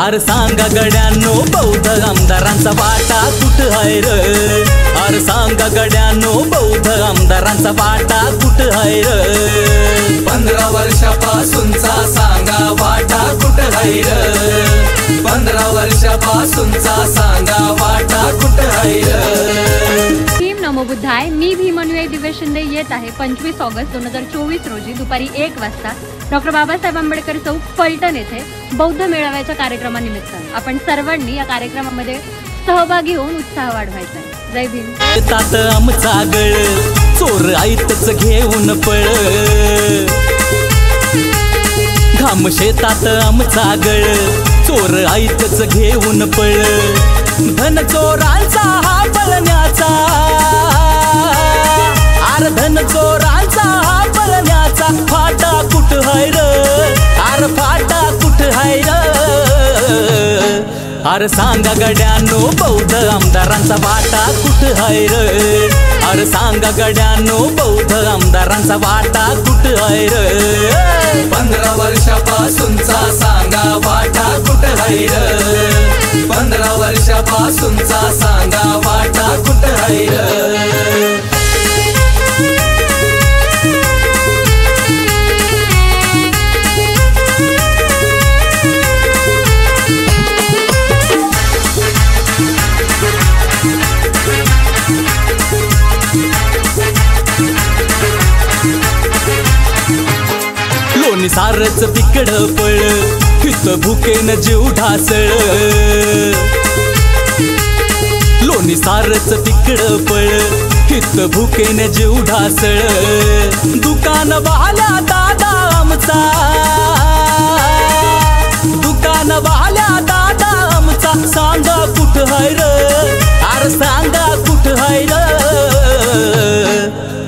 अरे सांगा गड्यांनो बौद्ध आमदारांचा वाटा कुठं आहे रे? अरे सांगा गड्यांनो बौद्ध आमदारांचा वाटा कुठं आहे रे? 15 वर्षापासूनचा सांगा वाटा कुठं आहे रे? 15 वर्षापासूनचा सांगा वाटा कुठं आहे रे? भीम नमो बुद्धाय. मी भीमन्वय दिव्य शिंदे येत आहे 25 ऑगस्ट 2024 रोजी दुपारी 1 वाजता डॉक्टर बाबासाहेब आंबेडकर चौक फलटण येथे बौद्ध मेळाव्याच्या कार्यक्रमानिमित्त आपण सर्वांनी या कार्यक्रमामध्ये सहभागी होऊन उत्साह वाढवायचा आहे. जय भीम. शेतात आमचा गळ चोर आईतच घेऊन पळ, घाम शेतात आमचा गळ चोर आईतच घेऊन पळ, धन चोरांचा हा पळण्याचा, अरे धन चोरांचा हा पळण्याचा फाटा कुठं आहे रे? अरे फाटा कुठं आहे रे? अरे सांगा गड्यांनो बौद्ध आमदारांचा वाटा कुठं आहे रे? अरे सांगा गड्यांनो बौद्ध आमदारांचा वाटा कुठं आहे रे? 15 वर्षापासूनचा सांगा वाटा कुठं आहे रे? 15 वर्षापासूनचा सांगा वाटा कुठं आहे रे? लोणी सारच तिकड पळ, तिथं भुकेन जीव ढासळ, लोणी सारच तिकड पळ, तिथं भुकेन जीव ढासळ, दुकान वाल्या दादा आमचा, दुकान वाल्या दादा आमचा सांगा कुठं आहे रे? अरे सांगा कुठं आहे रे?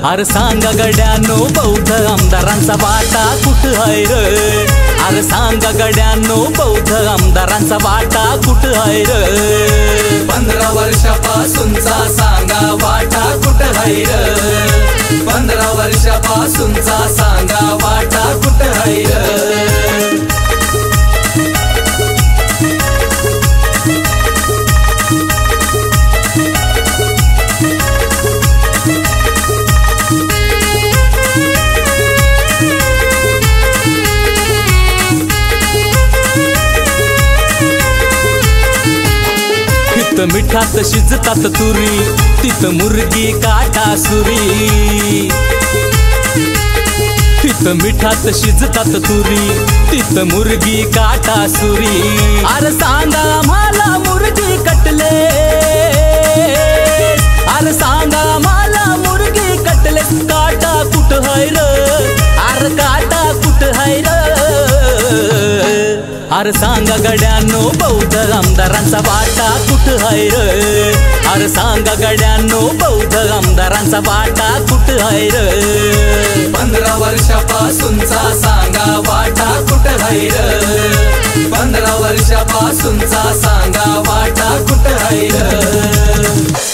अरे सांगा गड्यांनो बौद्ध आमदारांचा वाटा कुठं आहे रे? अरे सांगा गड्यांनो बौद्ध आमदारांचा वाटा कुठं आहे रे? 15 वर्षापासूनचा सांगा वाटा कुठं आहे रे? 15 वर्षापासूनचा सांगा वाटा कुठं आहे रे? तिथं मिठात शिजतात तुरी, तिथं मुर्गी काटा सुरी, तिथं मिठात शिजतात तुरी, तिथं मुर्गी काटा सुरी, अरे सांगा आम्हाला मुर्गी कटले, अरे सांगा आम्हाला मुर्गी कटले, काटा कुठं आहे रे? अरे काटा कुठं आहे रे? अरे सांगा गड्यांनो बौद्ध आमदारांचा वाटा कुठं आहे रे? अरे सांगा गड्यांनो बौद्ध आमदारांचा वाटा कुठं आहे रे? 15 वर्षापासूनचा सांगा वाटा कुठं आहे रे?